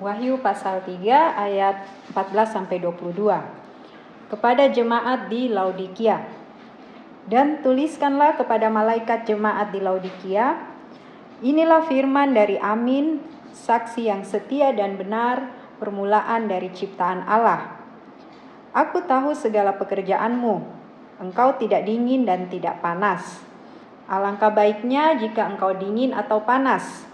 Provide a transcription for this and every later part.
Wahyu pasal 3 ayat 14-22. Kepada jemaat di Laodikia. Dan tuliskanlah kepada malaikat jemaat di Laodikia, inilah firman dari Amin, saksi yang setia dan benar, permulaan dari ciptaan Allah. Aku tahu segala pekerjaanmu, engkau tidak dingin dan tidak panas. Alangkah baiknya jika engkau dingin atau panas.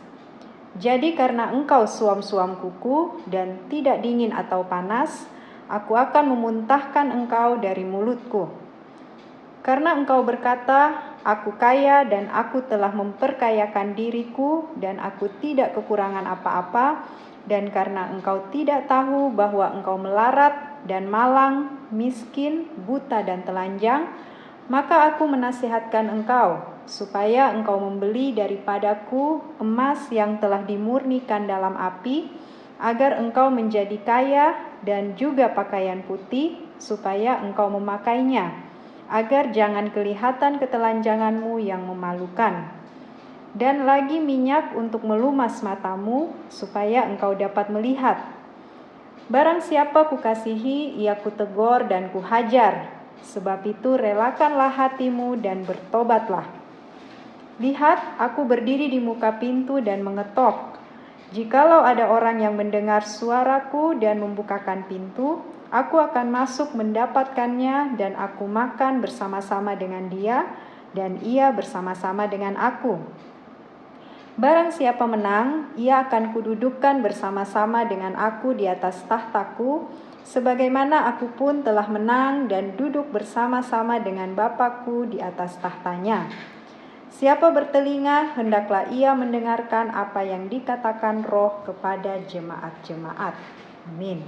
Jadi karena engkau suam-suam kuku dan tidak dingin atau panas, aku akan memuntahkan engkau dari mulutku. Karena engkau berkata, aku kaya dan aku telah memperkayakan diriku dan aku tidak kekurangan apa-apa, dan karena engkau tidak tahu bahwa engkau melarat dan malang, miskin, buta dan telanjang, maka aku menasihatkan engkau, supaya engkau membeli daripadaku emas yang telah dimurnikan dalam api, agar engkau menjadi kaya, dan juga pakaian putih, supaya engkau memakainya, agar jangan kelihatan ketelanjanganmu yang memalukan. Dan lagi minyak untuk melumas matamu, supaya engkau dapat melihat. Barang siapa kukasihi, ia kutegur dan kuhajar. Sebab itu relakanlah hatimu dan bertobatlah. Lihat, aku berdiri di muka pintu dan mengetok. Jikalau ada orang yang mendengar suaraku dan membukakan pintu, aku akan masuk mendapatkannya dan aku makan bersama-sama dengan dia dan ia bersama-sama dengan aku. Barang siapa menang, ia akan kududukkan bersama-sama dengan aku di atas tahtaku, sebagaimana aku pun telah menang dan duduk bersama-sama dengan Bapa-Ku di atas tahtanya. Siapa bertelinga, hendaklah ia mendengarkan apa yang dikatakan Roh kepada jemaat-jemaat. Amin.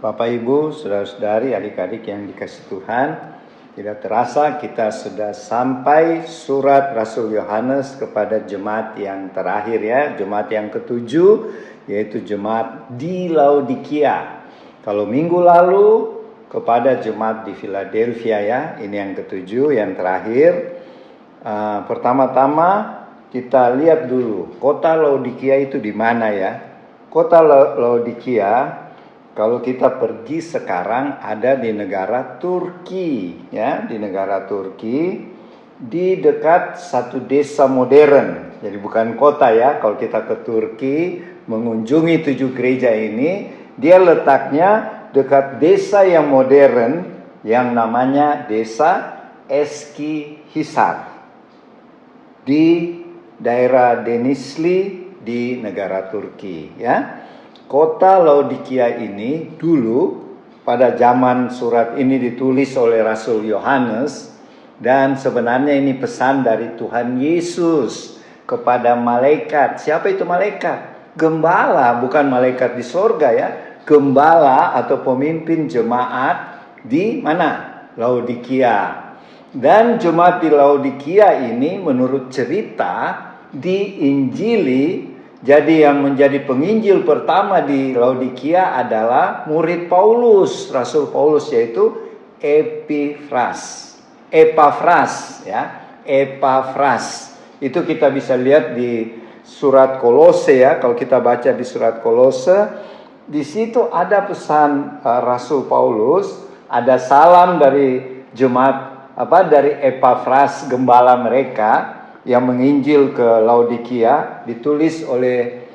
Bapak, Ibu, saudara-saudari, adik-adik yang dikasihi Tuhan, tidak terasa kita sudah sampai surat Rasul Yohanes kepada jemaat yang terakhir ya, jemaat yang ketujuh, yaitu jemaat di Laodikia. Kalau minggu lalu kepada jemaat di Philadelphia ya, ini yang ketujuh, yang terakhir. Pertama-tama kita lihat dulu kota Laodikia itu di mana ya. Kota Laodikia, kalau kita pergi sekarang ada di negara Turki ya, di negara Turki, di dekat satu desa modern. Jadi bukan kota ya. Kalau kita ke Turki mengunjungi 7 gereja ini, dia letaknya dekat desa yang modern yang namanya desa Eskihisar di daerah Denizli di negara Turki ya. Kota Laodikia ini dulu pada zaman surat ini ditulis oleh Rasul Yohanes, dan sebenarnya ini pesan dari Tuhan Yesus kepada malaikat. Siapa itu malaikat? Gembala, bukan malaikat di sorga ya. Gembala atau pemimpin jemaat di mana? Laodikia. Dan jemaat di Laodikia ini menurut cerita diinjili. Jadi yang menjadi penginjil pertama di Laodikia adalah murid Paulus, Rasul Paulus, yaitu Epafras ya, Epafras. Itu kita bisa lihat di surat Kolose ya. Kalau kita baca di surat Kolose, di situ ada pesan Rasul Paulus, ada salam dari jemaat dari Epafras, gembala mereka yang menginjil ke Laodikia, ditulis oleh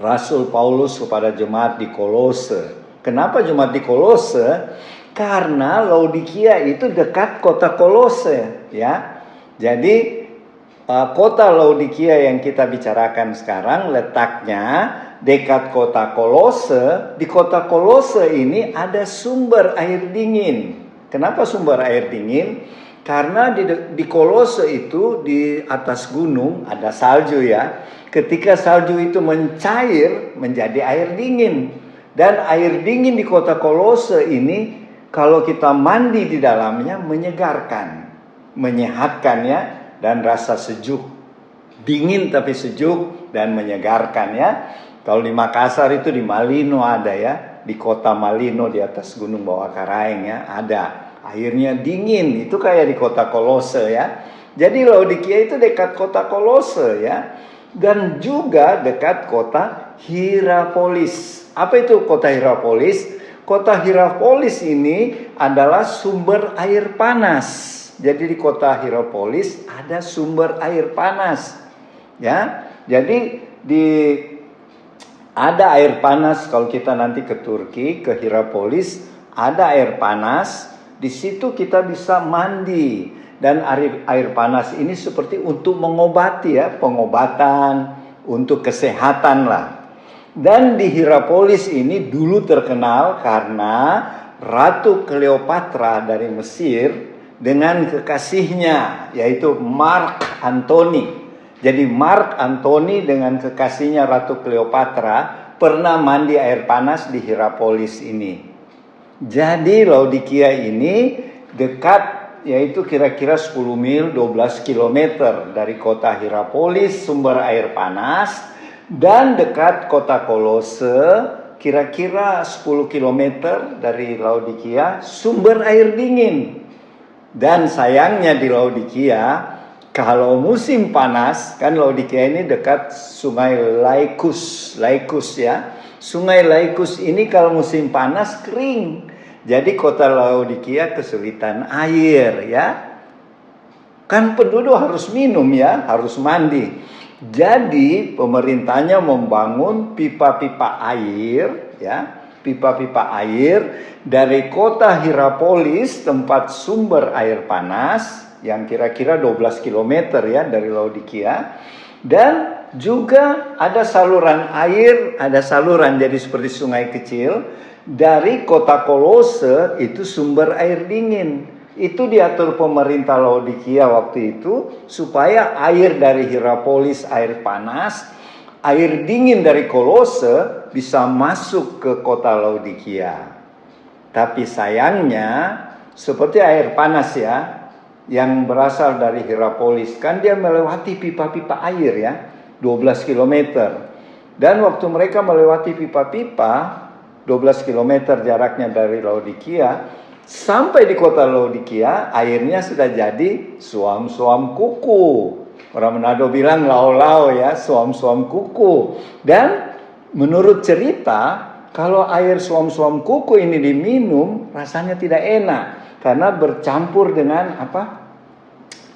Rasul Paulus kepada jemaat di Kolose. Kenapa jemaat di Kolose? Karena Laodikia itu dekat kota Kolose ya. Jadi kota Laodikia yang kita bicarakan sekarang letaknya dekat kota Kolose. Di kota Kolose ini ada sumber air dingin. Kenapa sumber air dingin? Karena di Kolose itu di atas gunung ada salju ya. Ketika salju itu mencair menjadi air dingin. Dan air dingin di kota Kolose ini kalau kita mandi di dalamnya menyegarkan, menyehatkan ya, dan rasa sejuk. Dingin tapi sejuk dan menyegarkan ya. Kalau di Makassar itu di Malino ada ya. Di kota Malino di atas gunung bawah Karaeng ya ada. Airnya dingin, itu kayak di kota Kolose ya. Jadi Laodikia itu dekat kota Kolose ya. Dan juga dekat kota Hierapolis. Apa itu kota Hierapolis? Kota Hierapolis ini adalah sumber air panas. Jadi di kota Hierapolis ada sumber air panas. Ya. Jadi ada air panas kalau kita nanti ke Turki, ke Hierapolis, ada air panas. Di situ kita bisa mandi. Dan air panas ini seperti untuk mengobati ya, pengobatan, untuk kesehatan lah. Dan di Hierapolis ini dulu terkenal karena Ratu Cleopatra dari Mesir dengan kekasihnya, yaitu Mark Antony. Jadi Mark Antony dengan kekasihnya Ratu Cleopatra pernah mandi air panas di Hierapolis ini. Jadi Laodikia ini dekat, yaitu kira-kira 10 mil 12 km dari kota Hierapolis sumber air panas, dan dekat kota Kolose kira-kira 10 km dari Laodikia sumber air dingin. Dan sayangnya di Laodikia kalau musim panas, kan Laodikia ini dekat sungai Laikus ya. Sungai Laikus ini kalau musim panas kering. Jadi kota Laodikia kesulitan air ya. Kan penduduk harus minum ya, harus mandi. Jadi pemerintahnya membangun pipa-pipa air ya, pipa-pipa air dari kota Hierapolis tempat sumber air panas yang kira-kira 12 km ya dari Laodikia. Dan juga ada saluran air, ada saluran jadi seperti sungai kecil. Dari kota Kolose itu sumber air dingin. Itu diatur pemerintah Laodikia waktu itu supaya air dari Hierapolis air panas, air dingin dari Kolose bisa masuk ke kota Laodikia. Tapi sayangnya seperti air panas ya yang berasal dari Hierapolis, kan dia melewati pipa-pipa air ya 12 km. Dan waktu mereka melewati pipa-pipa 12 km jaraknya dari Laodikia, sampai di kota Laodikia airnya sudah jadi suam-suam kuku. Orang Manado bilang lau-lau ya, suam-suam kuku. Dan menurut cerita, kalau air suam-suam kuku ini diminum rasanya tidak enak karena bercampur dengan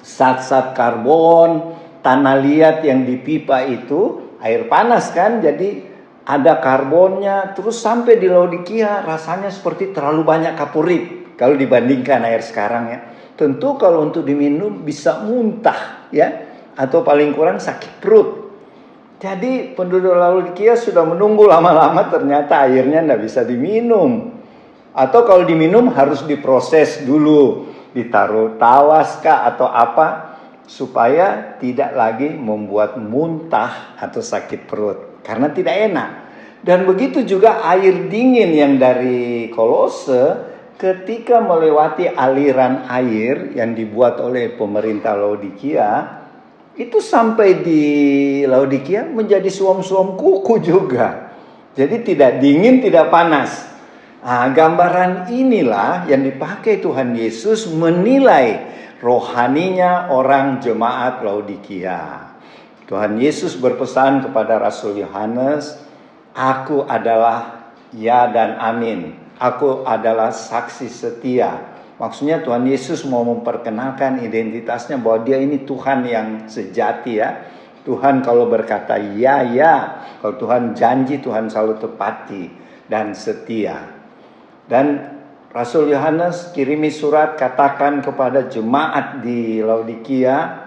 zat-zat karbon, tanah liat yang di pipa itu air panas kan, jadi ada karbonnya. Terus sampai di Laodikia rasanya seperti terlalu banyak kapurit kalau dibandingkan air sekarang ya. Tentu kalau untuk diminum bisa muntah ya, atau paling kurang sakit perut. Jadi penduduk Laodikia sudah menunggu lama-lama, ternyata airnya tidak bisa diminum. Atau kalau diminum harus diproses dulu, ditaruh tawas kah atau apa, supaya tidak lagi membuat muntah atau sakit perut. Karena tidak enak. Dan begitu juga air dingin yang dari Kolose, ketika melewati aliran air yang dibuat oleh pemerintah Laodikia, itu sampai di Laodikia menjadi suam-suam kuku juga. Jadi tidak dingin, tidak panas. Nah, gambaran inilah yang dipakai Tuhan Yesus menilai rohaninya orang jemaat Laodikia. Tuhan Yesus berpesan kepada Rasul Yohanes, "Aku adalah ya dan amin. Aku adalah saksi setia." Maksudnya Tuhan Yesus mau memperkenalkan identitasnya bahwa dia ini Tuhan yang sejati ya. Tuhan kalau berkata ya, ya. Kalau Tuhan janji, Tuhan selalu tepati dan setia. Dan Rasul Yohanes kirimi surat, katakan kepada jemaat di Laodikia,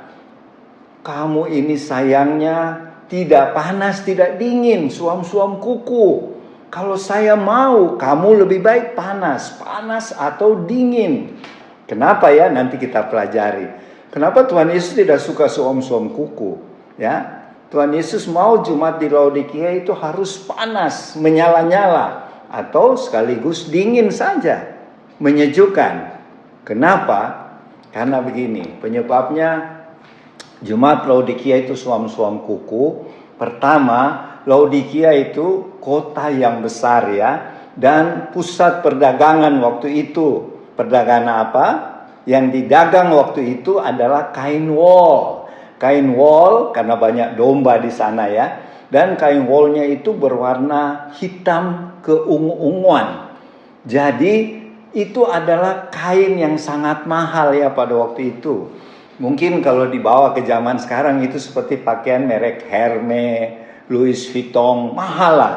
"Kamu ini sayangnya tidak panas, tidak dingin, suam-suam kuku. Kalau saya mau, kamu lebih baik panas atau dingin." Kenapa ya? Nanti kita pelajari. Kenapa Tuhan Yesus tidak suka suam-suam kuku? Ya, Tuhan Yesus mau jemaat di Laodikia itu harus panas, menyala-nyala, atau sekaligus dingin saja, menyejukkan. Kenapa? Karena begini, penyebabnya jemaat Laodikia itu suam-suam kuku. Pertama, Laodikia itu kota yang besar ya, dan pusat perdagangan waktu itu. Perdagangan apa? Yang didagang waktu itu adalah kain wol. Kain wol karena banyak domba di sana ya. Dan kain wolnya itu berwarna hitam keungu-unguan. Jadi itu adalah kain yang sangat mahal ya pada waktu itu. Mungkin kalau dibawa ke zaman sekarang itu seperti pakaian merek Hermes, Louis Vuitton, mahal lah.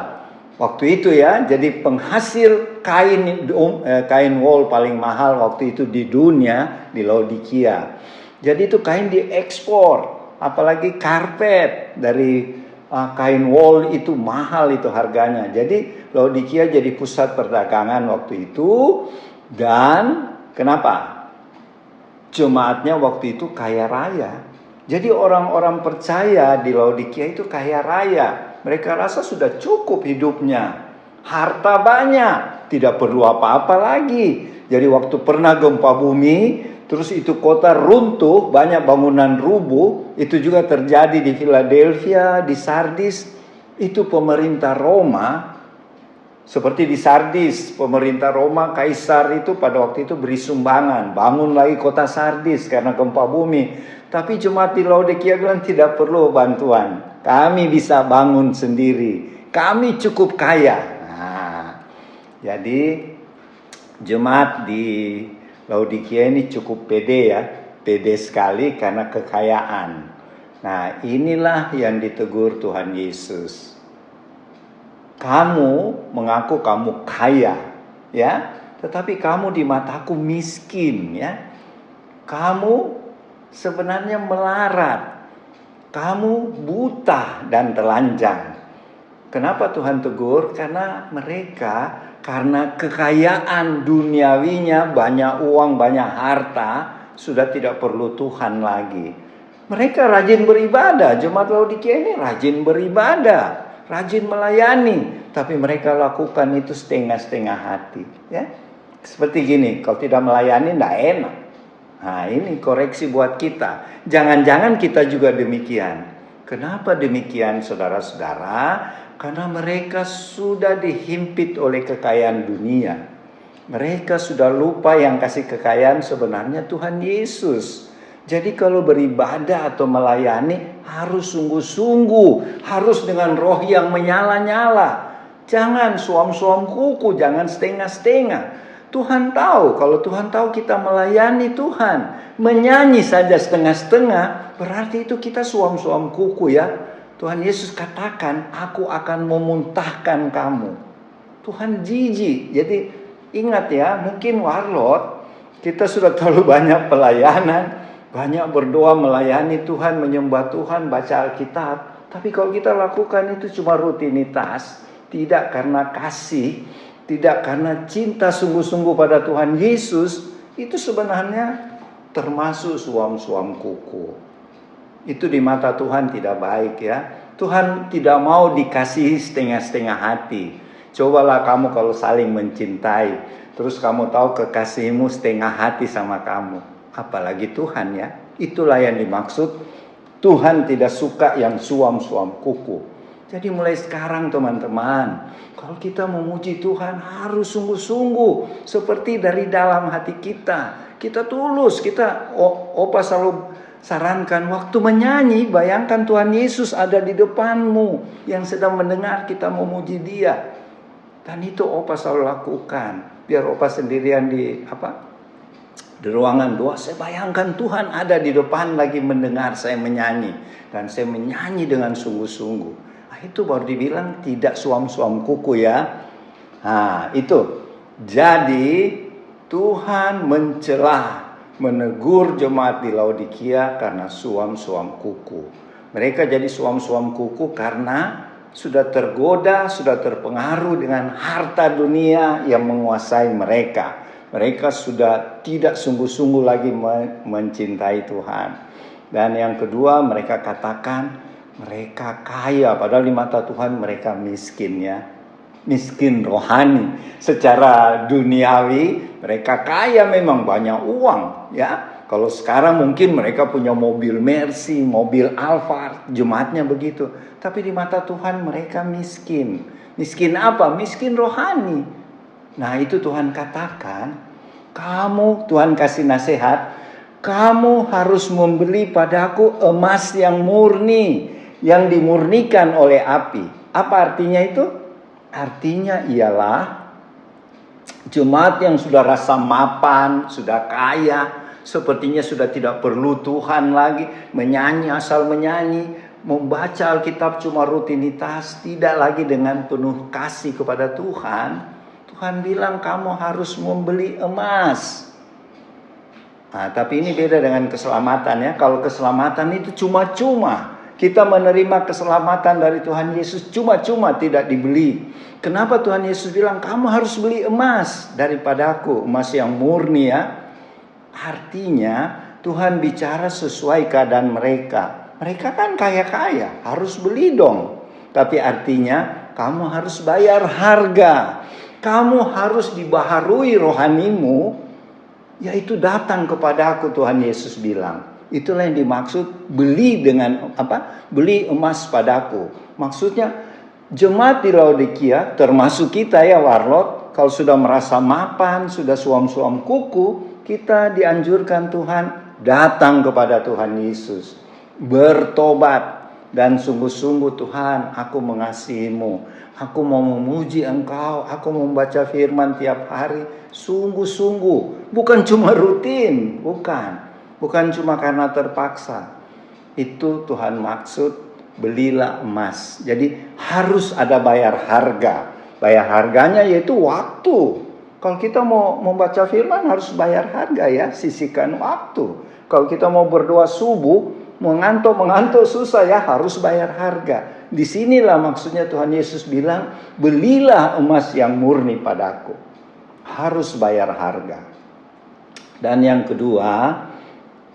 Waktu itu ya, jadi penghasil kain wol paling mahal waktu itu di dunia, di Laodikia. Jadi itu kain diekspor, apalagi karpet dari kain wol itu mahal itu harganya. Jadi Laodikia jadi pusat perdagangan waktu itu. Dan kenapa? Jemaatnya waktu itu kaya raya. Jadi orang-orang percaya di Laodikia itu kaya raya. Mereka rasa sudah cukup hidupnya. Harta banyak, tidak perlu apa-apa lagi. Jadi waktu pernah gempa bumi, terus itu kota runtuh, banyak bangunan rubuh. Itu juga terjadi di Philadelphia, di Sardis. Itu pemerintah Roma, seperti di Sardis, pemerintah Roma, Kaisar itu pada waktu itu beri sumbangan, bangun lagi kota Sardis karena gempa bumi. Tapi jemaat di Laodikia bilang tidak perlu bantuan, kami bisa bangun sendiri, kami cukup kaya. Nah, jadi jemaat di Laodikia ini cukup pede ya, pede sekali karena kekayaan. Nah, inilah yang ditegur Tuhan Yesus. Kamu mengaku kamu kaya, ya, tetapi kamu di mataku miskin, ya. Kamu sebenarnya melarat. Kamu buta dan telanjang. Kenapa Tuhan tegur? Karena mereka karena kekayaan duniawinya, banyak uang, banyak harta, sudah tidak perlu Tuhan lagi. Mereka rajin beribadah. Jemaat Laodikia ini rajin beribadah, rajin melayani, tapi mereka lakukan itu setengah-setengah hati, ya. Seperti gini, kalau tidak melayani tidak enak. Nah, ini koreksi buat kita. Jangan-jangan kita juga demikian. Kenapa demikian, saudara-saudara? Karena mereka sudah dihimpit oleh kekayaan dunia. Mereka sudah lupa yang kasih kekayaan sebenarnya Tuhan Yesus. Jadi kalau beribadah atau melayani harus sungguh-sungguh, harus dengan roh yang menyala-nyala. Jangan suam-suam kuku, jangan setengah-setengah. Tuhan tahu, kalau Tuhan tahu kita melayani Tuhan, menyanyi saja setengah-setengah, berarti itu kita suam-suam kuku ya. Tuhan Yesus katakan, aku akan memuntahkan kamu. Tuhan jijik. Jadi ingat ya, mungkin warlot, kita sudah terlalu banyak pelayanan, banyak berdoa melayani Tuhan, menyembah Tuhan, baca Alkitab. Tapi kalau kita lakukan itu cuma rutinitas, tidak karena kasih, tidak karena cinta sungguh-sungguh pada Tuhan Yesus, itu sebenarnya termasuk suam-suam kuku. Itu di mata Tuhan tidak baik ya. Tuhan tidak mau dikasihi setengah-setengah hati. Cobalah kamu kalau saling mencintai, terus kamu tahu kekasihmu setengah hati sama kamu. Apalagi Tuhan ya. Itulah yang dimaksud. Tuhan tidak suka yang suam-suam kuku. Jadi mulai sekarang teman-teman, kalau kita memuji Tuhan harus sungguh-sungguh, seperti dari dalam hati kita. Kita tulus, Opa selalu sarankan waktu menyanyi, bayangkan Tuhan Yesus ada di depanmu yang sedang mendengar kita memuji Dia. Dan itu Opa selalu lakukan. Biar Opa sendirian di ruangan doa, saya bayangkan Tuhan ada di depan lagi mendengar saya menyanyi, dan saya menyanyi dengan sungguh-sungguh. Itu baru dibilang tidak suam-suam kuku ya. Nah itu. Jadi Tuhan mencela, menegur jemaat di Laodikia karena suam-suam kuku. Mereka jadi suam-suam kuku karena sudah tergoda, sudah terpengaruh dengan harta dunia yang menguasai mereka. Mereka sudah tidak sungguh-sungguh lagi mencintai Tuhan. Dan yang kedua, mereka katakan mereka kaya, padahal di mata Tuhan mereka miskin ya. Miskin rohani. Secara duniawi mereka kaya, memang banyak uang ya. Kalau sekarang mungkin mereka punya mobil Mercy, mobil Alphard, jemaatnya begitu. Tapi di mata Tuhan mereka miskin. Miskin apa? Miskin rohani. Nah itu Tuhan katakan, Kamu, Tuhan kasih nasihat, kamu harus membeli padaku emas yang murni, yang dimurnikan oleh api. Apa artinya itu? Artinya ialah jemaat yang sudah rasa mapan, sudah kaya, sepertinya sudah tidak perlu Tuhan lagi, menyanyi asal menyanyi, membaca Alkitab cuma rutinitas, tidak lagi dengan penuh kasih kepada Tuhan. Tuhan bilang kamu harus membeli emas. Nah, tapi ini beda dengan keselamatan ya. Kalau keselamatan itu cuma-cuma. Kita menerima keselamatan dari Tuhan Yesus cuma-cuma, tidak dibeli. Kenapa Tuhan Yesus bilang kamu harus beli emas daripadaku, emas yang murni ya? Artinya Tuhan bicara sesuai keadaan mereka. Mereka kan kaya-kaya, harus beli dong. Tapi artinya kamu harus bayar harga. Kamu harus dibaharui rohanimu, yaitu datang kepada aku, Tuhan Yesus bilang. Itulah yang dimaksud beli dengan apa? Beli emas padaku. Maksudnya jemaat di Laodikia, termasuk kita ya warlot, kalau sudah merasa mapan, sudah suam-suam kuku, kita dianjurkan Tuhan datang kepada Tuhan Yesus, bertobat dan sungguh-sungguh, Tuhan, aku mengasihimu, aku mau memuji Engkau, aku mau membaca firman tiap hari, sungguh-sungguh, bukan cuma rutin, bukan cuma karena terpaksa. Itu Tuhan maksud belilah emas. Jadi harus ada bayar harga. Bayar harganya yaitu waktu. Kalau kita mau membaca firman harus bayar harga ya, sisihkan waktu. Kalau kita mau berdoa subuh, mengantuk susah ya, harus bayar harga. Disinilah maksudnya Tuhan Yesus bilang, belilah emas yang murni padaku. Harus bayar harga. Dan yang kedua,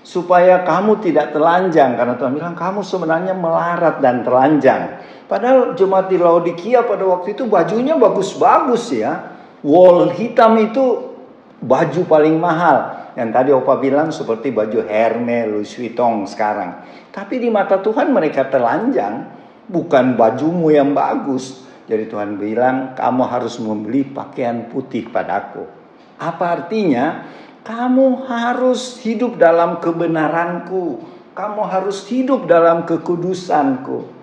supaya kamu tidak telanjang, karena Tuhan bilang kamu sebenarnya melarat dan telanjang. Padahal jemaat di Laodikia pada waktu itu bajunya bagus-bagus ya. Wol hitam itu baju paling mahal. Yang tadi Opa bilang seperti baju Hermes, Louis Vuitton sekarang. Tapi di mata Tuhan mereka telanjang, bukan bajumu yang bagus. Jadi Tuhan bilang kamu harus membeli pakaian putih padaku. Apa artinya? Kamu harus hidup dalam kebenaranku. Kamu harus hidup dalam kekudusanku.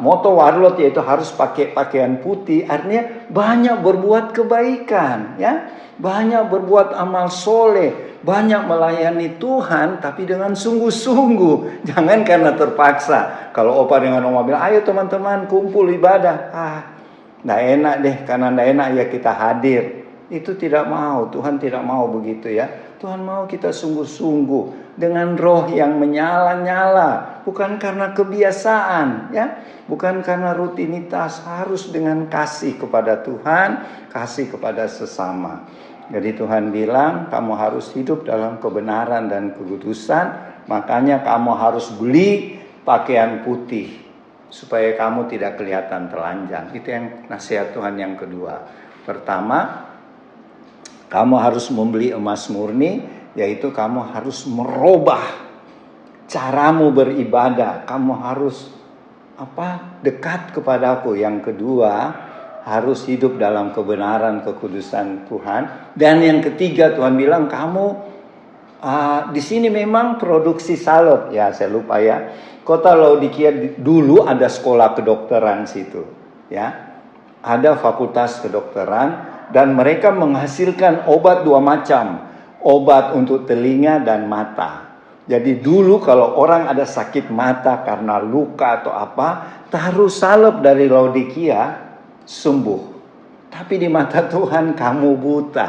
Moto warlot yaitu harus pakai pakaian putih. Artinya banyak berbuat kebaikan, ya, banyak berbuat amal soleh, banyak melayani Tuhan, tapi dengan sungguh-sungguh. Jangan karena terpaksa. Kalau Opa dengan Oma bilang, ayo teman-teman kumpul ibadah. Nggak enak deh, karena nggak enak ya kita hadir. Itu tidak mau, Tuhan tidak mau begitu ya. Tuhan mau kita sungguh-sungguh dengan roh yang menyala-nyala, bukan karena kebiasaan ya, bukan karena rutinitas, harus dengan kasih kepada Tuhan, kasih kepada sesama. Jadi Tuhan bilang kamu harus hidup dalam kebenaran dan kekudusan, makanya kamu harus beli pakaian putih supaya kamu tidak kelihatan telanjang. Itu yang nasihat Tuhan yang kedua. Pertama, kamu harus membeli emas murni, yaitu kamu harus merubah caramu beribadah. Kamu harus dekat kepadaku. Yang kedua, harus hidup dalam kebenaran kekudusan Tuhan. Dan yang ketiga, Tuhan bilang kamu di sini memang produksi salep. Ya, saya lupa ya. Kota Laodikia dulu ada sekolah kedokteran situ, ya. Ada fakultas kedokteran. Dan mereka menghasilkan obat dua macam. Obat untuk telinga dan mata. Jadi dulu kalau orang ada sakit mata karena luka atau apa, taruh salep dari Laodikia, sembuh. Tapi di mata Tuhan kamu buta.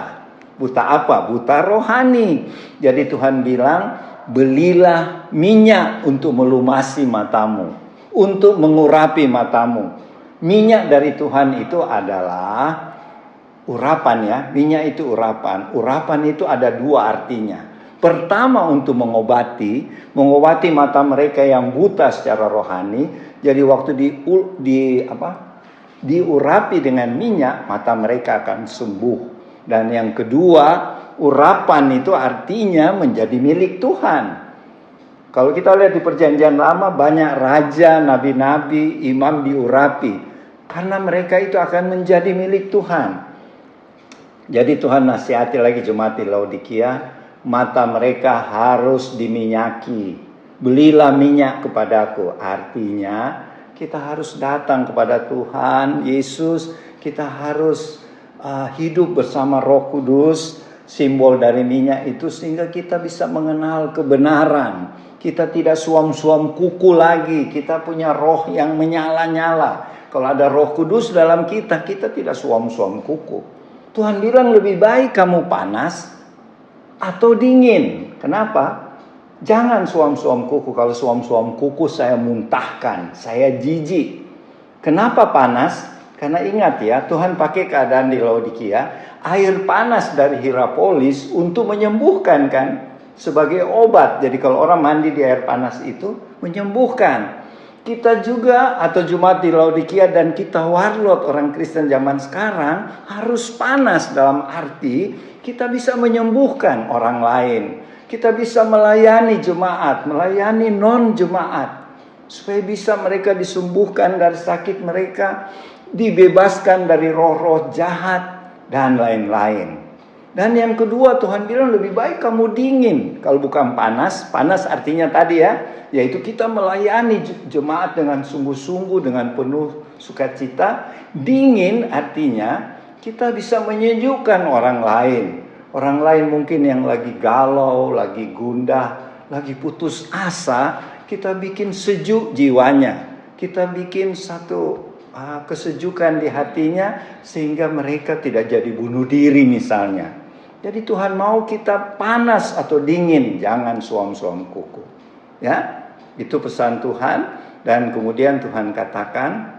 Buta apa? Buta rohani. Jadi Tuhan bilang, belilah minyak untuk melumasi matamu. Untuk mengurapi matamu. Minyak dari Tuhan itu adalah urapan ya, minyak itu urapan. Urapan itu ada dua artinya. Pertama untuk mengobati mata mereka yang buta secara rohani. Jadi waktu diurapi dengan minyak, mata mereka akan sembuh. Dan yang kedua, urapan itu artinya menjadi milik Tuhan. Kalau kita lihat di Perjanjian Lama, banyak raja, nabi-nabi, imam diurapi. Karena mereka itu akan menjadi milik Tuhan. Jadi Tuhan nasihati lagi jemaat di Laodikia, mata mereka harus diminyaki. Belilah minyak kepadaku. Artinya kita harus datang kepada Tuhan Yesus. Kita harus hidup bersama Roh Kudus. Simbol dari minyak itu sehingga kita bisa mengenal kebenaran. Kita tidak suam-suam kuku lagi. Kita punya roh yang menyala-nyala. Kalau ada Roh Kudus dalam kita, kita tidak suam-suam kuku. Tuhan bilang lebih baik kamu panas atau dingin. Kenapa? Jangan suam-suam kuku. Kalau suam-suam kuku saya muntahkan, saya jijik. Kenapa panas? Karena ingat ya, Tuhan pakai keadaan di Laodikia, air panas dari Hierapolis untuk menyembuhkan kan, sebagai obat. Jadi kalau orang mandi di air panas itu menyembuhkan. Kita juga atau jemaat di Laodikia dan kita warlot orang Kristen zaman sekarang harus panas dalam arti kita bisa menyembuhkan orang lain. Kita bisa melayani jemaat, melayani non-jemaat. Supaya bisa mereka disembuhkan dari sakit mereka, dibebaskan dari roh-roh jahat dan lain-lain. Dan yang kedua Tuhan bilang lebih baik kamu dingin. Kalau bukan panas, panas artinya tadi ya, yaitu kita melayani jemaat dengan sungguh-sungguh, dengan penuh sukacita. Dingin artinya kita bisa menyejukkan orang lain. Orang lain mungkin yang lagi galau, lagi gundah, lagi putus asa, kita bikin sejuk jiwanya. Kita bikin satu kesejukan di hatinya sehingga mereka tidak jadi bunuh diri misalnya. Jadi Tuhan mau kita panas atau dingin, jangan suam-suam kuku. Ya, itu pesan Tuhan. Dan kemudian Tuhan katakan,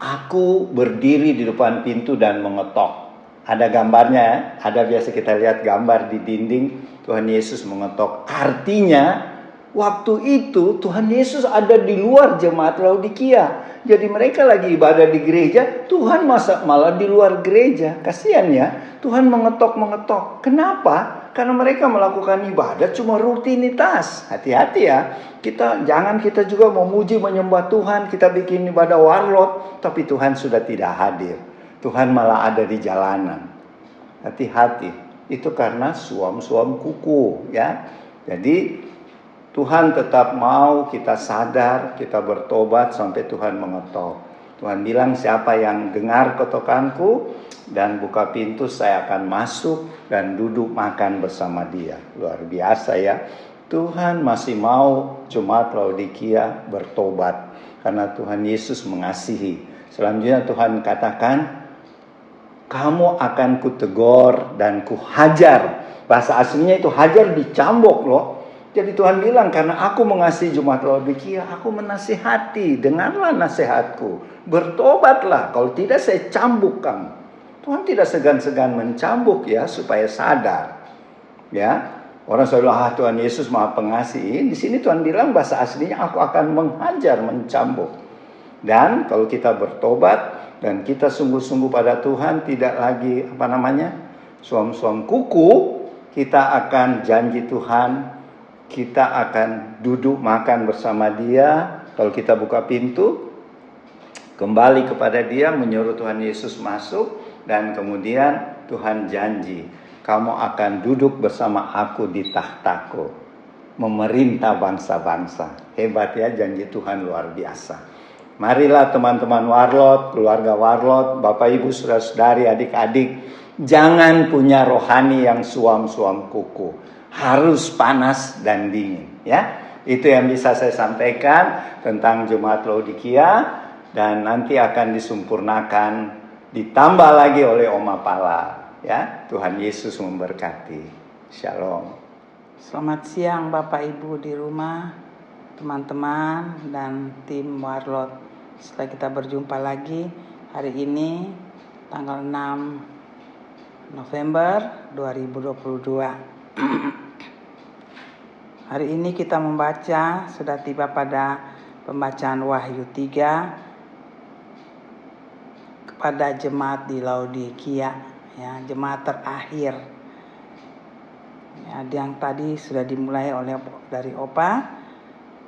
aku berdiri di depan pintu dan mengetok. Ada gambarnya, ada biasa kita lihat gambar di dinding Tuhan Yesus mengetok. Artinya waktu itu Tuhan Yesus ada di luar jemaat Laodikia. Jadi mereka lagi ibadah di gereja, Tuhan malah di luar gereja. Kasihan ya, Tuhan mengetok-mengetok. Kenapa? Karena mereka melakukan ibadah cuma rutinitas. Hati-hati ya. Jangan kita juga memuji menyembah Tuhan, kita bikin ibadah warlot, tapi Tuhan sudah tidak hadir. Tuhan malah ada di jalanan. Hati-hati. Itu karena suam-suam kuku ya. Jadi Tuhan tetap mau kita sadar, kita bertobat sampai Tuhan mengetok. Tuhan bilang siapa yang dengar ketokanku dan buka pintu, saya akan masuk dan duduk makan bersama dia. Luar biasa ya. Tuhan masih mau jemaat Laodikia bertobat karena Tuhan Yesus mengasihi. Selanjutnya Tuhan katakan, kamu akan kutegur dan kuhajar. Bahasa aslinya itu hajar dicambuk loh. Jadi Tuhan bilang, karena aku mengasihi jemaat Laodikia, aku menasihati, dengarlah nasihatku, bertobatlah, kalau tidak saya cambuk kamu. Tuhan tidak segan-segan mencambuk ya, supaya sadar. Ya, orang selalu Tuhan Yesus Maha Pengasih. Di sini Tuhan bilang bahasa aslinya, aku akan menghajar, mencambuk. Dan kalau kita bertobat dan kita sungguh-sungguh pada Tuhan, tidak lagi suam-suam kuku, kita akan janji Tuhan. Kita akan duduk makan bersama dia. Kalau kita buka pintu, kembali kepada dia, menyuruh Tuhan Yesus masuk. Dan kemudian Tuhan janji, kamu akan duduk bersama aku di tahtaku, memerintah bangsa-bangsa. Hebat ya, janji Tuhan luar biasa. Marilah teman-teman warlot, keluarga warlot, Bapak Ibu saudara-saudari, adik-adik, jangan punya rohani yang suam-suam kuku. Harus panas dan dingin ya. Itu yang bisa saya sampaikan tentang jemaat Laodikia, dan nanti akan disempurnakan, ditambah lagi oleh Oma Pala ya. Tuhan Yesus memberkati. Shalom. Selamat siang Bapak Ibu di rumah, teman-teman dan tim warlot. Setelah kita berjumpa lagi hari ini tanggal 6 November 2022. Hari ini kita membaca, sudah tiba pada pembacaan Wahyu 3 kepada jemaat di Laodikia ya, jemaat terakhir. Ya, yang tadi sudah dimulai dari Opa,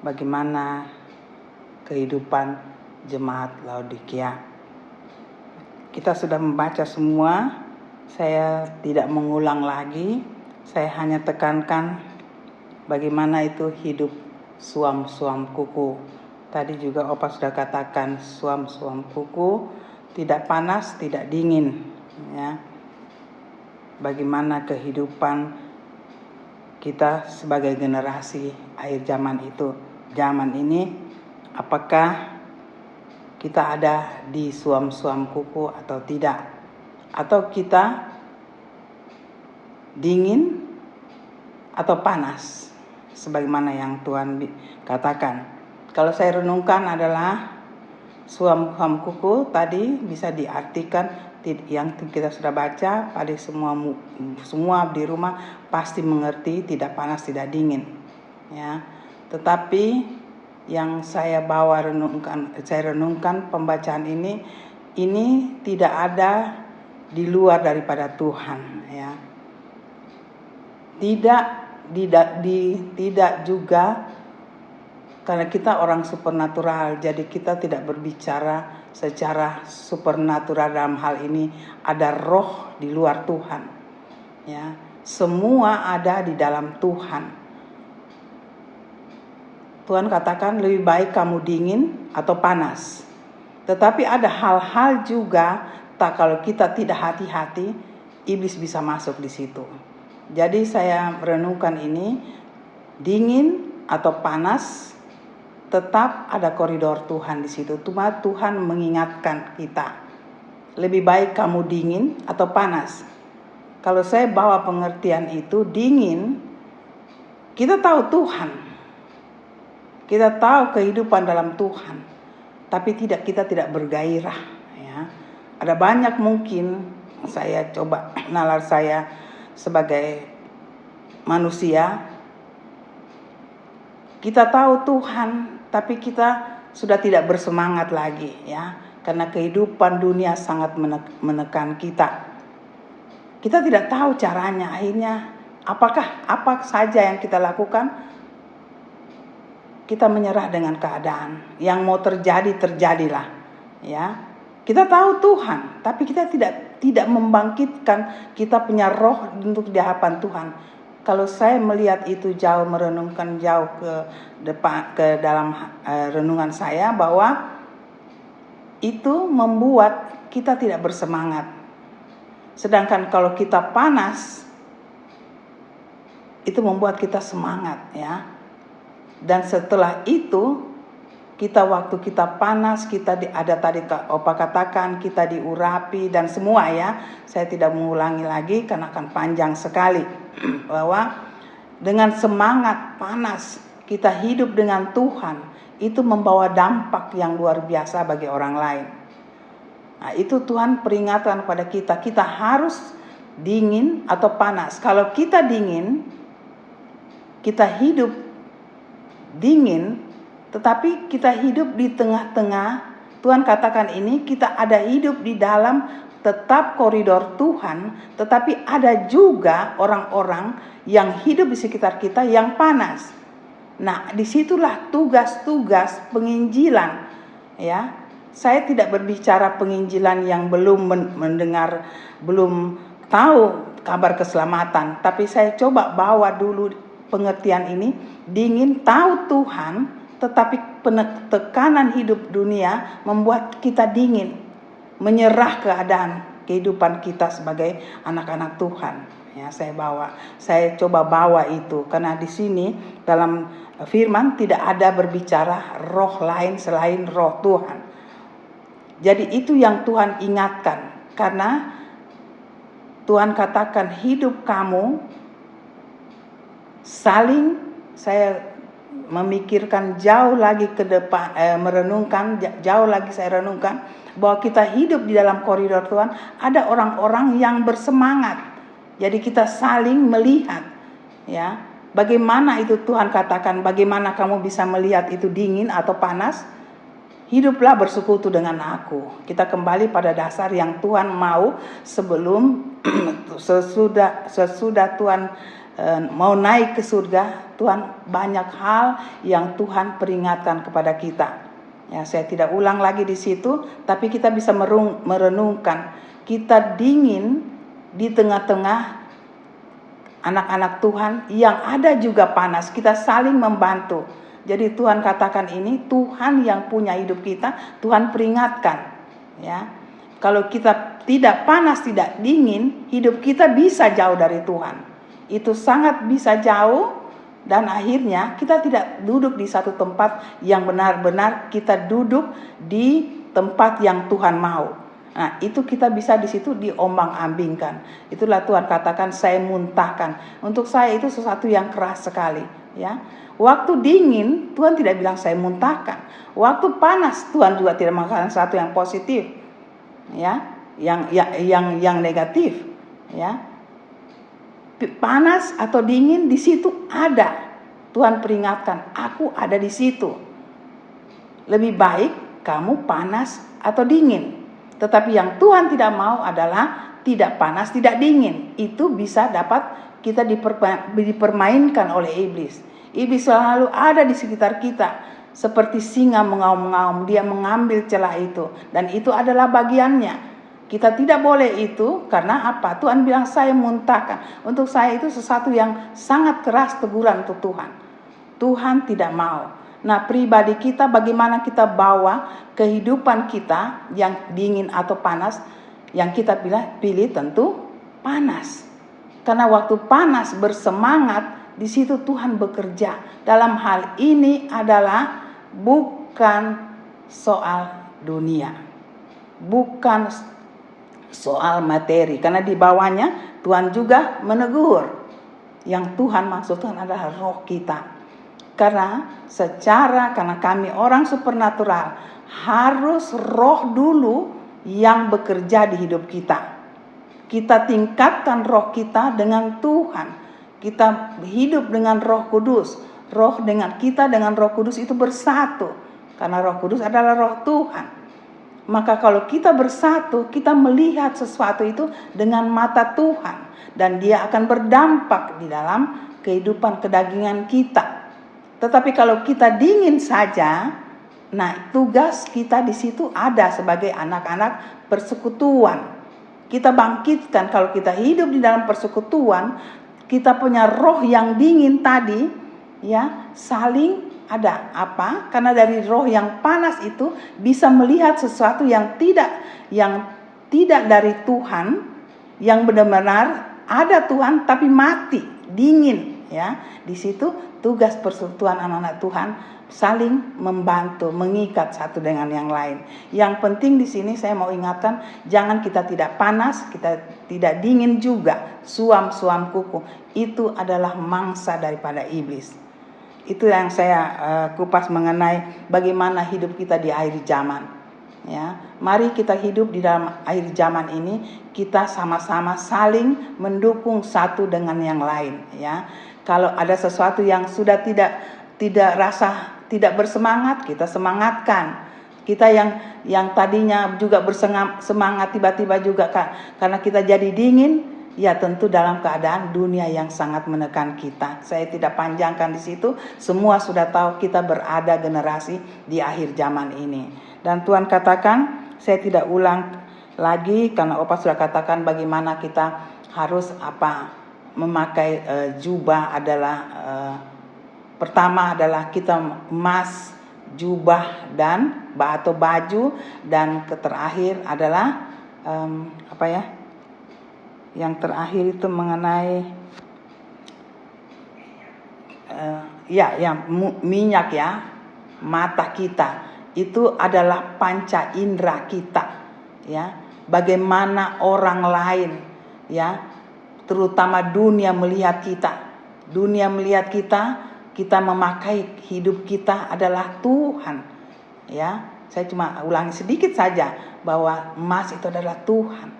bagaimana kehidupan jemaat Laodikia. Kita sudah membaca semua Saya tidak mengulang lagi, saya hanya tekankan bagaimana itu hidup suam-suam kuku. Tadi juga Opa sudah katakan suam-suam kuku tidak panas, tidak dingin, ya. Bagaimana kehidupan kita sebagai generasi akhir zaman ini, apakah kita ada di suam-suam kuku atau tidak, atau kita dingin atau panas sebagaimana yang Tuhan katakan. Kalau saya renungkan adalah suam-suam kuku tadi bisa diartikan yang kita sudah baca, pada semua di rumah pasti mengerti tidak panas tidak dingin, ya. Tetapi yang saya renungkan pembacaan ini tidak ada di luar daripada Tuhan, ya. Tidak juga, karena kita orang supernatural, jadi kita tidak berbicara secara supernatural. Dalam hal ini ada roh di luar Tuhan, ya. Semua ada di dalam Tuhan. Tuhan katakan lebih baik kamu dingin atau panas. Tetapi ada hal-hal juga kalau kita tidak hati-hati, iblis bisa masuk di situ. Jadi saya merenungkan ini, dingin atau panas, tetap ada koridor Tuhan di situ. Cuma Tuhan mengingatkan kita, lebih baik kamu dingin atau panas. Kalau saya bawa pengertian itu, dingin, kita tahu Tuhan, kita tahu kehidupan dalam Tuhan, tapi kita tidak bergairah, ya. Ada banyak mungkin saya coba nalar saya sebagai manusia, kita tahu Tuhan, tapi kita sudah tidak bersemangat lagi, ya, karena kehidupan dunia sangat menekan kita. Kita tidak tahu caranya, akhirnya apa saja yang kita lakukan, kita menyerah dengan keadaan. Yang mau terjadi terjadilah, ya. Kita tahu Tuhan, tapi kita tidak membangkitkan kita punya roh untuk di hadapan Tuhan. Kalau saya melihat itu jauh, merenungkan jauh ke dalam renungan saya, bahwa itu membuat kita tidak bersemangat. Sedangkan kalau kita panas, itu membuat kita semangat, ya. Dan setelah itu, waktu kita panas, kita ada tadi Opa katakan, kita diurapi dan semua, ya. Saya tidak mengulangi lagi karena akan panjang sekali. Bahwa dengan semangat panas kita hidup dengan Tuhan, itu membawa dampak yang luar biasa bagi orang lain. Nah, itu Tuhan peringatkan kepada kita harus dingin atau panas. Kalau kita dingin, kita hidup dingin, tetapi kita hidup di tengah-tengah. Tuhan katakan ini, kita ada hidup di dalam tetap koridor Tuhan, tetapi ada juga orang-orang yang hidup di sekitar kita yang panas. Nah, disitulah tugas-tugas penginjilan, ya. Saya tidak berbicara penginjilan yang belum mendengar, belum tahu kabar keselamatan, tapi saya coba bawa dulu pengertian ini, dingin tahu Tuhan, tetapi tekanan hidup dunia membuat kita dingin, menyerah keadaan kehidupan kita sebagai anak-anak Tuhan. Ya, saya coba bawa itu, karena di sini dalam firman tidak ada berbicara roh lain selain roh Tuhan. Jadi itu yang Tuhan ingatkan, karena Tuhan katakan hidup kamu saling, saya memikirkan jauh lagi ke depan, merenungkan jauh lagi, saya renungkan bahwa kita hidup di dalam koridor Tuhan, ada orang-orang yang bersemangat. Jadi kita saling melihat, ya. Bagaimana itu Tuhan katakan, bagaimana kamu bisa melihat itu dingin atau panas? Hiduplah bersekutu dengan aku. Kita kembali pada dasar yang Tuhan mau sebelum sesudah Tuhan mau naik ke surga. Tuhan banyak hal yang Tuhan peringatkan kepada kita. Ya, saya tidak ulang lagi di situ, tapi kita bisa merenungkan. Kita dingin di tengah-tengah anak-anak Tuhan yang ada juga panas, kita saling membantu. Jadi Tuhan katakan ini, Tuhan yang punya hidup kita, Tuhan peringatkan, ya. Kalau kita tidak panas, tidak dingin, hidup kita bisa jauh dari Tuhan. Itu sangat bisa jauh, dan akhirnya kita tidak duduk di satu tempat yang benar-benar kita duduk di tempat yang Tuhan mau. Nah, itu kita bisa di situ diombang-ambingkan. Itulah Tuhan katakan, saya muntahkan. Untuk saya itu sesuatu yang keras sekali, ya. Waktu dingin Tuhan tidak bilang saya muntahkan. Waktu panas Tuhan juga tidak mengatakan sesuatu yang positif, ya, yang negatif, ya. Panas atau dingin di situ ada. Tuhan peringatkan, aku ada di situ. Lebih baik kamu panas atau dingin. Tetapi yang Tuhan tidak mau adalah tidak panas, tidak dingin. Itu bisa dapat kita dipermainkan oleh iblis. Iblis selalu ada di sekitar kita. Seperti singa mengaum-ngaum, dia mengambil celah itu. Dan itu adalah bagiannya. Kita tidak boleh itu, karena apa? Tuhan bilang saya muntahkan. Untuk saya itu sesuatu yang sangat keras teguran untuk Tuhan. Tuhan tidak mau. Nah, pribadi kita, bagaimana kita bawa kehidupan kita yang dingin atau panas, yang kita pilih tentu panas. Karena waktu panas bersemangat, di situ Tuhan bekerja. Dalam hal ini adalah bukan soal dunia, bukan soal materi. Karena di bawahnya Tuhan juga menegur. Yang Tuhan maksudkan adalah roh kita. Karena kami orang supernatural, harus roh dulu yang bekerja di hidup kita. Kita tingkatkan roh kita dengan Tuhan. Kita hidup dengan Roh Kudus. Roh dengan kita dengan Roh Kudus itu bersatu. Karena Roh Kudus adalah roh Tuhan. Maka kalau kita bersatu, kita melihat sesuatu itu dengan mata Tuhan. Dan dia akan berdampak di dalam kehidupan kedagingan kita. Tetapi kalau kita dingin saja, nah tugas kita di situ ada sebagai anak-anak persekutuan. Kita bangkitkan, kalau kita hidup di dalam persekutuan, kita punya roh yang dingin tadi, ya, saling ada apa? Karena dari roh yang panas itu bisa melihat sesuatu yang tidak dari Tuhan, yang benar-benar ada Tuhan tapi mati, dingin, ya. Di situ tugas persekutuan anak-anak Tuhan saling membantu, mengikat satu dengan yang lain. Yang penting di sini saya mau ingatkan, jangan kita tidak panas, kita tidak dingin juga, suam-suam kuku. Itu adalah mangsa daripada iblis. Itu yang saya kupas mengenai bagaimana hidup kita di akhir zaman. Ya, mari kita hidup di dalam akhir zaman ini, kita sama-sama saling mendukung satu dengan yang lain. Ya, kalau ada sesuatu yang sudah tidak bersemangat, kita semangatkan. Kita yang tadinya juga bersemangat tiba-tiba juga karena kita jadi dingin, ya tentu dalam keadaan dunia yang sangat menekan kita. Saya tidak panjangkan di situ, semua sudah tahu kita berada generasi di akhir zaman ini. Dan Tuhan katakan, saya tidak ulang lagi karena Opa sudah katakan bagaimana kita harus memakai jubah adalah pertama adalah kita emas, jubah dan atau baju, dan terakhir adalah yang terakhir itu mengenai minyak, ya, mata kita itu adalah panca indera kita, ya. Bagaimana orang lain, ya, terutama dunia melihat kita. Dunia melihat kita memakai hidup kita adalah Tuhan, ya. Saya cuma ulangi sedikit saja bahwa emas itu adalah Tuhan.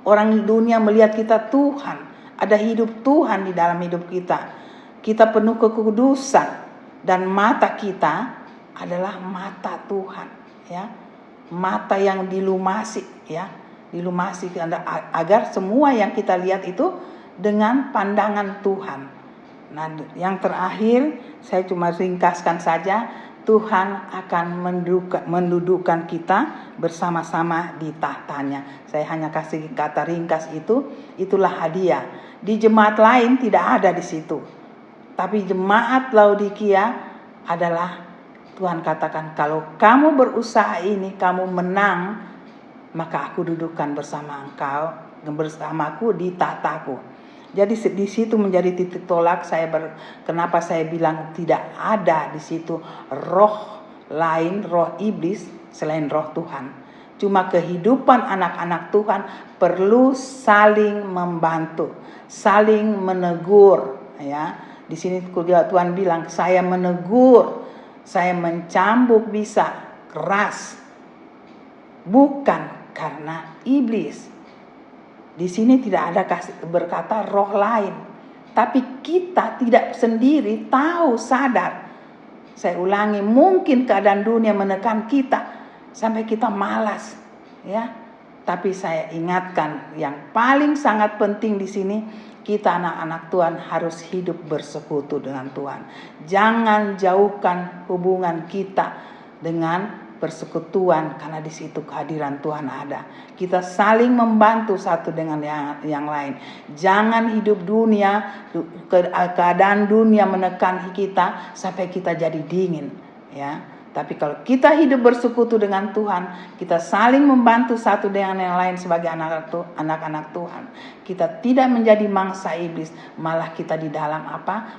Orang dunia melihat kita Tuhan, ada hidup Tuhan di dalam hidup kita. Kita penuh kekudusan dan mata kita adalah mata Tuhan, ya. Mata yang dilumasi, ya, dilumasi agar semua yang kita lihat itu dengan pandangan Tuhan. Nah, yang terakhir saya cuma ringkaskan saja Tuhan akan mendudukkan kita bersama-sama di tahtanya. Saya hanya kasih kata ringkas itulah hadiah. Di jemaat lain tidak ada di situ. Tapi jemaat Laodikia adalah Tuhan katakan, kalau kamu berusaha ini, kamu menang, maka aku dudukkan bersamaku di tahtaku. Jadi di situ menjadi titik tolak kenapa saya bilang tidak ada di situ roh lain, roh iblis selain roh Tuhan. Cuma kehidupan anak-anak Tuhan perlu saling membantu, saling menegur, ya. Di sini Tuhan bilang, saya menegur, saya mencambuk bisa keras, bukan karena iblis. Di sini tidak ada berkata roh lain, tapi kita tidak sendiri tahu, sadar. Saya ulangi, mungkin keadaan dunia menekan kita sampai kita malas, ya. Tapi saya ingatkan, yang paling sangat penting di sini, kita anak-anak Tuhan harus hidup bersekutu dengan Tuhan. Jangan jauhkan hubungan kita dengan persekutuan, karena di situ kehadiran Tuhan ada. Kita saling membantu satu dengan yang lain. Jangan hidup keadaan dunia menekan kita sampai kita jadi dingin, ya. Tapi kalau kita hidup bersekutu dengan Tuhan, kita saling membantu satu dengan yang lain sebagai anak-anak Tuhan. Kita tidak menjadi mangsa iblis, malah kita di dalam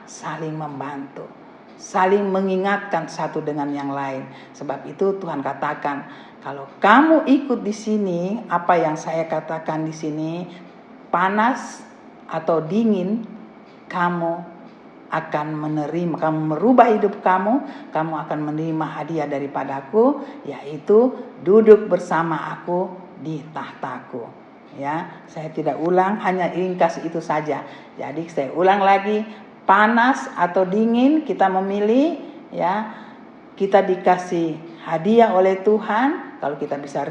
saling membantu, saling mengingatkan satu dengan yang lain. Sebab itu Tuhan katakan, kalau kamu ikut di sini, apa yang saya katakan di sini, panas atau dingin, kamu akan menerima, kamu merubah hidup kamu akan menerima hadiah daripadaku, yaitu duduk bersama aku di tahtaku. Ya, saya tidak ulang, hanya ringkas itu saja. Jadi saya ulang lagi, panas atau dingin kita memilih, ya. Kita dikasih hadiah oleh Tuhan. Kalau kita bisa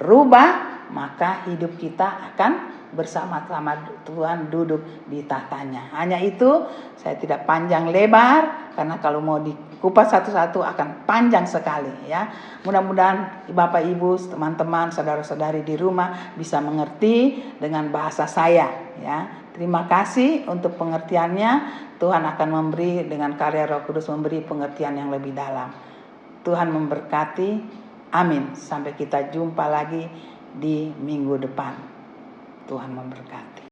rubah, maka hidup kita akan bersama-sama Tuhan duduk di tahtanya. Hanya itu, saya tidak panjang lebar, karena kalau mau dikupas satu-satu akan panjang sekali, ya. Mudah-mudahan Bapak Ibu, teman-teman, saudara-saudari di rumah bisa mengerti dengan bahasa saya, ya. Terima kasih untuk pengertiannya. Tuhan akan memberi dengan karya Roh Kudus, memberi pengertian yang lebih dalam. Tuhan memberkati. Amin. Sampai kita jumpa lagi di minggu depan. Tuhan memberkati.